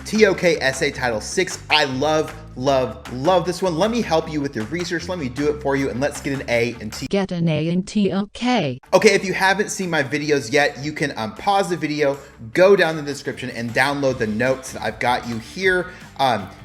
TOK Essay Title 6. I love this one. Let me help you with your research. Let me do it for you, and let's get an A in TOK. Get an A in TOK. Okay, if you haven't seen my videos yet, you can pause the video, go down in the description, and download the notes that I've got you here.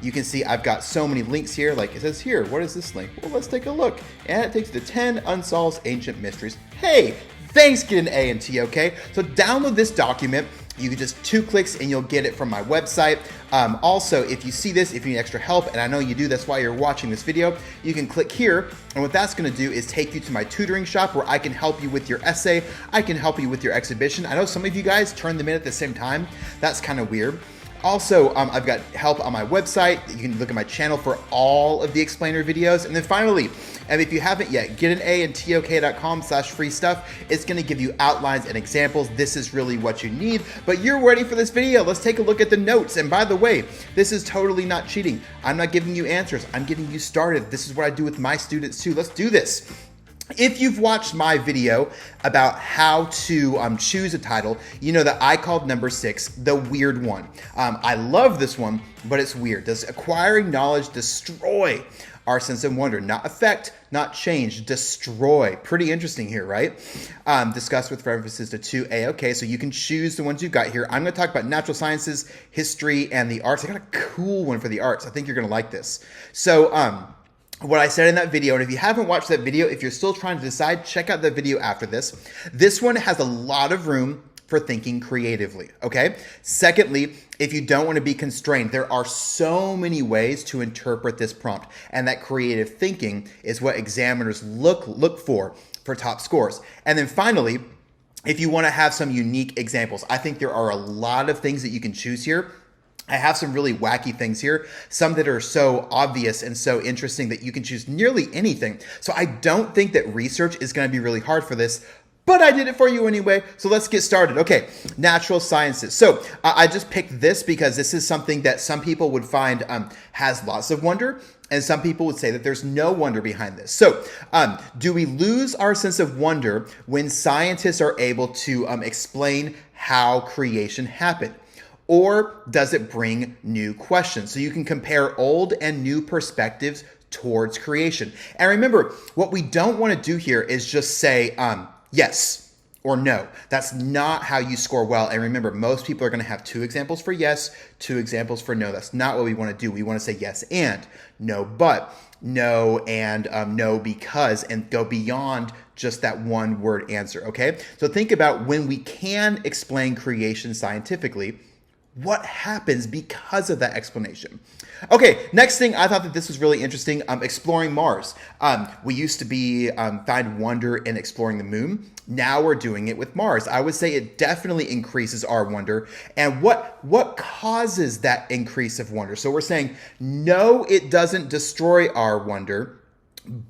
You can see I've got so many links here. Like it says here, what is this link? Well, let's take a look. And it takes you to 10 Unsolved Ancient Mysteries. Hey, thanks, get an A in TOK. So download this document. You can just 2 clicks and you'll get it from my website. Also, if you see this, if you need extra help, and I know you do, that's why you're watching this video, you can click here. And what that's gonna do is take you to my tutoring shop where I can help you with your essay. I can help you with your exhibition. I know some of you guys turn them in at the same time. That's kind of weird. Also, I've got help on my website. You can look at my channel for all of the explainer videos. And then finally, and if you haven't yet, get an A in TOK.com/free stuff. It's gonna give you outlines and examples. This is really what you need, but you're ready for this video. Let's take a look at the notes. And by the way, this is totally not cheating. I'm not giving you answers. I'm getting you started. This is what I do with my students too. Let's do this. If you've watched my video about how to choose a title, you know that I called number 6 the weird one. I love this one, but it's weird. Does acquiring knowledge destroy our sense of wonder? Not affect, not change, destroy. Pretty interesting here, right? Discussed with references to 2A. Okay, so you can choose the ones you've got here. I'm going to talk about natural sciences, history, and the arts. I got a cool one for the arts. I think you're going to like this. So, what I said in that video, and if you haven't watched that video, if you're still trying to decide, check out the video after this. This one has a lot of room for thinking creatively, okay? Secondly, if you don't want to be constrained, there are so many ways to interpret this prompt, and that creative thinking is what examiners look for top scores. And then finally, if you want to have some unique examples, I think there are a lot of things that you can choose here. I have some really wacky things here, some that are so obvious and so interesting that you can choose nearly anything. So I don't think that research is going to be really hard for this, but I did it for you anyway. So let's get started. Okay, natural sciences. So I just picked this because this is something that some people would find has lots of wonder, and some people would say that there's no wonder behind this. So do we lose our sense of wonder when scientists are able to explain how creation happened? Or does it bring new questions? So you can compare old and new perspectives towards creation. And remember, what we don't want to do here is just say yes or no. That's not how you score well. And remember, most people are going to have 2 examples for yes, 2 examples for no. That's not what we want to do. We want to say yes and, no but, no and, no because, and go beyond just that one word answer, okay? So think about when we can explain creation scientifically, what happens because of that explanation? Okay, next thing, I thought that this was really interesting, exploring Mars. We used to find wonder in exploring the moon. Now we're doing it with Mars. I would say it definitely increases our wonder. And what causes that increase of wonder? So we're saying, no, it doesn't destroy our wonder,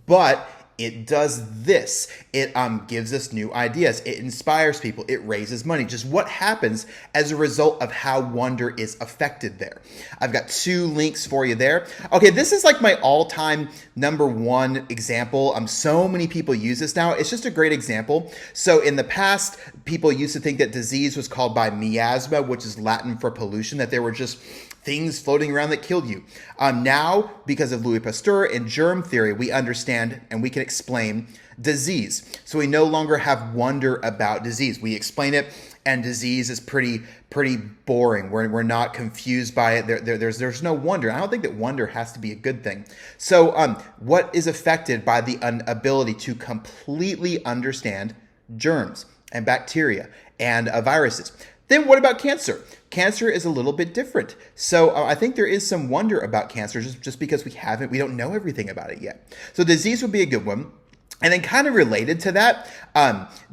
but it does this. It gives us new ideas. It inspires people. It raises money. Just what happens as a result of how wonder is affected there. I've got 2 links for you there. Okay, this is like my all-time #1 example. So many people use this now. It's just a great example. So in the past, people used to think that disease was called by miasma, which is Latin for pollution, that there were just things floating around that killed you. Now, because of Louis Pasteur and germ theory, we understand and we can explain disease. So we no longer have wonder about disease. We explain it, and disease is pretty boring. We're not confused by it. There's no wonder. I don't think that wonder has to be a good thing. So what is affected by the ability to completely understand germs and bacteria and viruses? Then what about cancer? Cancer is a little bit different. So I think there is some wonder about cancer just because we don't know everything about it yet. So disease would be a good one. And then kind of related to that,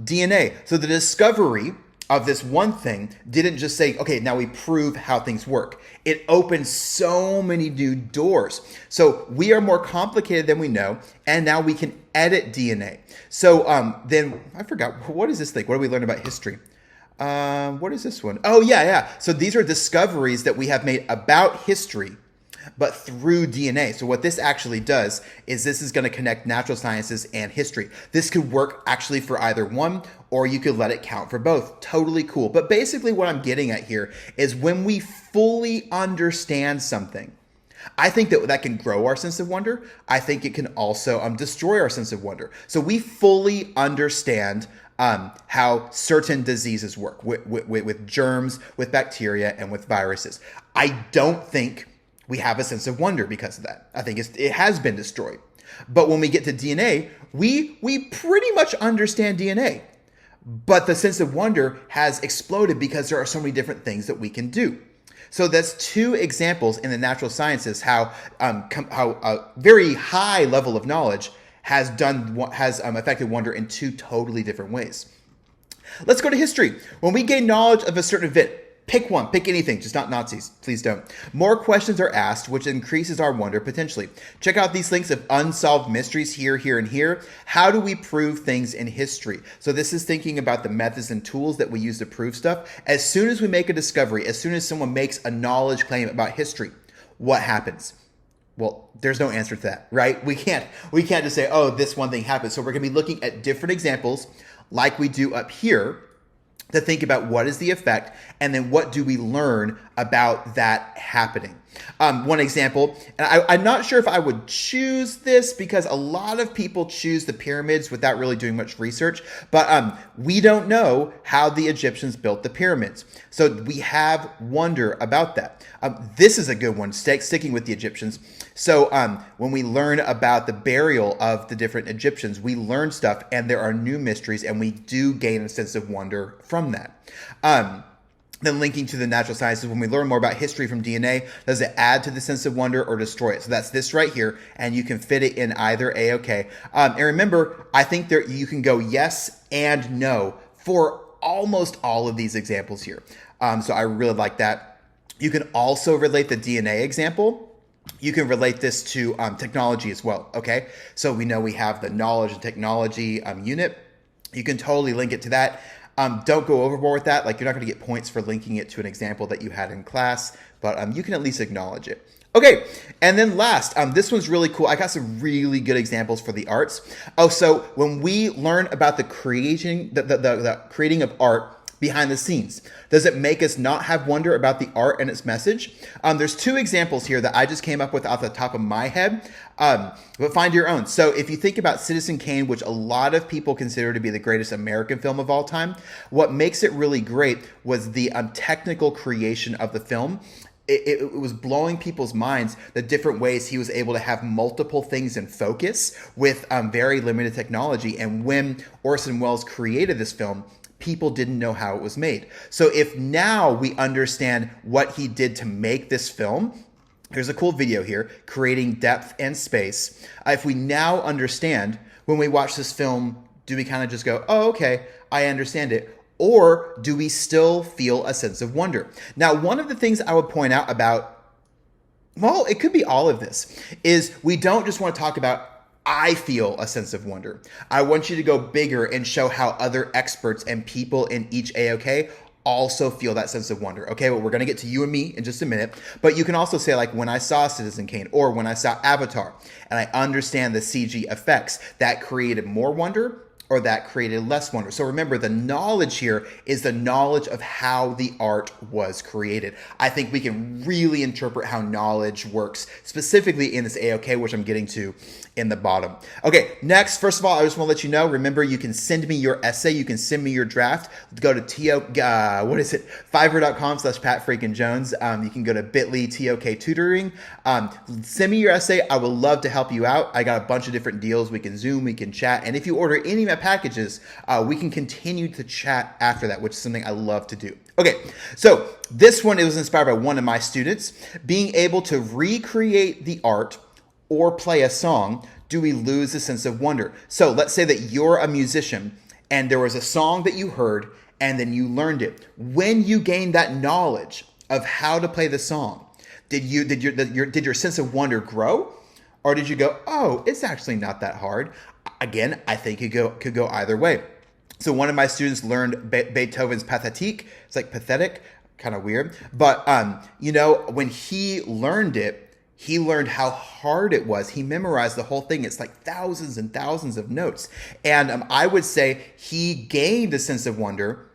DNA. So the discovery of this one thing didn't just say, okay, now we prove how things work. It opened so many new doors. So we are more complicated than we know, and now we can edit DNA. So then I forgot, what is this thing? What do we learn about history? What is this one? Oh, yeah. So these are discoveries that we have made about history but through DNA. So what this actually does is this is going to connect natural sciences and history. This could work actually for either one, or you could let it count for both. Totally cool. But basically what I'm getting at here is when we fully understand something, I think that can grow our sense of wonder. I think it can also destroy our sense of wonder. So we fully understand how certain diseases work with germs, with bacteria, and with viruses. I don't think we have a sense of wonder because of that. I think it has been destroyed. But when we get to DNA, we pretty much understand DNA. But the sense of wonder has exploded because there are so many different things that we can do. So that's two examples in the natural sciences how a very high level of knowledge has affected wonder in two totally different ways. Let's go to history. When we gain knowledge of a certain event, pick one, pick anything, just not Nazis, please don't. More questions are asked, which increases our wonder potentially. Check out these links of unsolved mysteries here, here, and here. How do we prove things in history? So this is thinking about the methods and tools that we use to prove stuff. As soon as we make a discovery, as soon as someone makes a knowledge claim about history, what happens? Well, there's no answer to that, right? We can't just say, oh, this one thing happened. So we're going to be looking at different examples like we do up here to think about what is the effect and then what do we learn about that happening. One example, and I'm not sure if I would choose this because a lot of people choose the pyramids without really doing much research, but we don't know how the Egyptians built the pyramids. So we have wonder about that. This is a good one, sticking with the Egyptians. So when we learn about the burial of the different Egyptians, we learn stuff and there are new mysteries and we do gain a sense of wonder from that. Then linking to the natural sciences, when we learn more about history from DNA, does it add to the sense of wonder or destroy it? So that's this right here, and you can fit it in either A-OK. And remember, I think you can go yes and no for almost all of these examples here. So I really like that. You can also relate the DNA example. You can relate this to technology as well, okay? So we know we have the knowledge and technology unit. You can totally link it to that. Don't go overboard with that. Like, you're not going to get points for linking it to an example that you had in class, but you can at least acknowledge it. Okay, and then last, this one's really cool. I got some really good examples for the arts. Oh, so when we learn about the creating of art behind the scenes, does it make us not have wonder about the art and its message? There's two examples here that I just came up with off the top of my head, but find your own. So if you think about Citizen Kane, which a lot of people consider to be the greatest American film of all time, what makes it really great was the technical creation of the film. It was blowing people's minds the different ways he was able to have multiple things in focus with very limited technology. And when Orson Welles created this film, people didn't know how it was made. So if now we understand what he did to make this film, here's a cool video here, creating depth and space. If we now understand, when we watch this film, do we kind of just go, oh, okay, I understand it? Or do we still feel a sense of wonder? Now, one of the things I would point out about, well, it could be all of this, is we don't just want to talk about I feel a sense of wonder. I want you to go bigger and show how other experts and people in each AOK also feel that sense of wonder. Okay, well, we're going to get to you and me in just a minute, but you can also say, like, when I saw Citizen Kane or when I saw Avatar and I understand the CG effects, that created more wonder or that created less wonder. So remember, the knowledge here is the knowledge of how the art was created. I think we can really interpret how knowledge works, specifically in this AOK, which I'm getting to in the bottom. Okay, next, first of all, I just want to let you know, remember, you can send me your essay, you can send me your draft. Go to fiverr.com/PatFreakinJones. You can go to bit.ly TOK tutoring. Send me your essay. I would love to help you out. I got a bunch of different deals. We can Zoom, we can chat, and if you order any of my packages, we can continue to chat after that, which is something I love to do. Okay, so this one, it was inspired by one of my students. Being able to recreate the art or play a song, do we lose a sense of wonder? So let's say that you're a musician and there was a song that you heard and then you learned it. When you gained that knowledge of how to play the song, did your sense of wonder grow? Or did you go, oh, it's actually not that hard? Again, I think it could go either way. So one of my students learned Beethoven's Pathétique. It's like pathetic, kind of weird. But, when he learned it, He learned how hard it was. He memorized the whole thing. It's like thousands and thousands of notes. And I would say he gained a sense of wonder,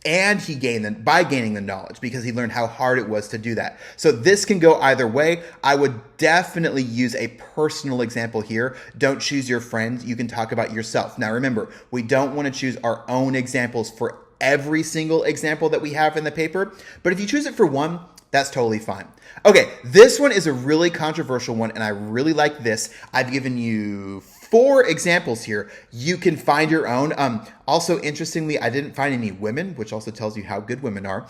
and he gained by gaining the knowledge because he learned how hard it was to do that. So this can go either way. I would definitely use a personal example here. Don't choose your friend. You can talk about yourself. Now remember, we don't want to choose our own examples for every single example that we have in the paper. But if you choose it for one, that's totally fine. Okay, this one is a really controversial one, and I really like this. I've given you 4 examples here. You can find your own. Also, interestingly, I didn't find any women, which also tells you how good women are.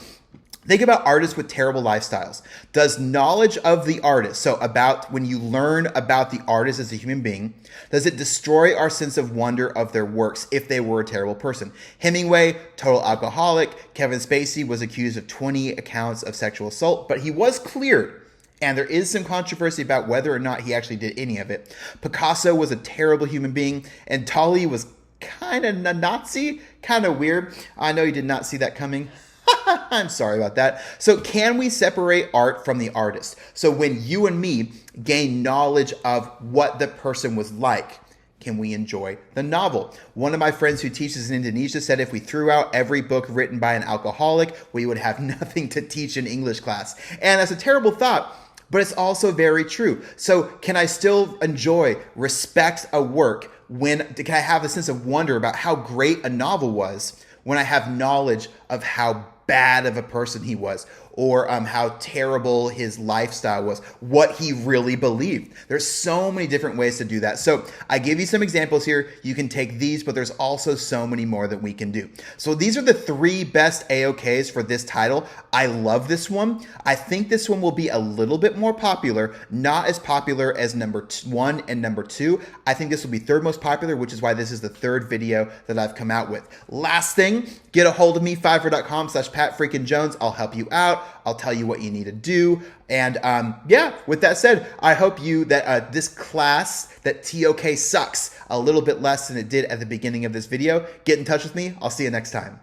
Think about artists with terrible lifestyles. Does knowledge of the artist, so about when you learn about the artist as a human being, does it destroy our sense of wonder of their works if they were a terrible person? Hemingway, total alcoholic. Kevin Spacey was accused of 20 accounts of sexual assault, but he was cleared. And there is some controversy about whether or not he actually did any of it. Picasso was a terrible human being, and Tali was kind of a Nazi, kind of weird. I know you did not see that coming. I'm sorry about that. So can we separate art from the artist? So when you and me gain knowledge of what the person was like, can we enjoy the novel? One of my friends who teaches in Indonesia said if we threw out every book written by an alcoholic, we would have nothing to teach in English class. And that's a terrible thought, but it's also very true. So can I still enjoy, respect a work can I have a sense of wonder about how great a novel was when I have knowledge of how bad of a person he was, or how terrible his lifestyle was, what he really believed? There's so many different ways to do that. So I give you some examples here. You can take these, but there's also so many more that we can do. So these are the 3 best AOKs for this title. I love this one. I think this one will be a little bit more popular, not as popular as number 1 and number 2. I think this will be 3rd most popular, which is why this is the 3rd video that I've come out with. Last thing, get a hold of me, fiverr.com/PatFreakinJones. I'll help you out. I'll tell you what you need to do. And yeah, with that said, I hope that this class, that TOK sucks a little bit less than it did at the beginning of this video. Get in touch with me. I'll see you next time.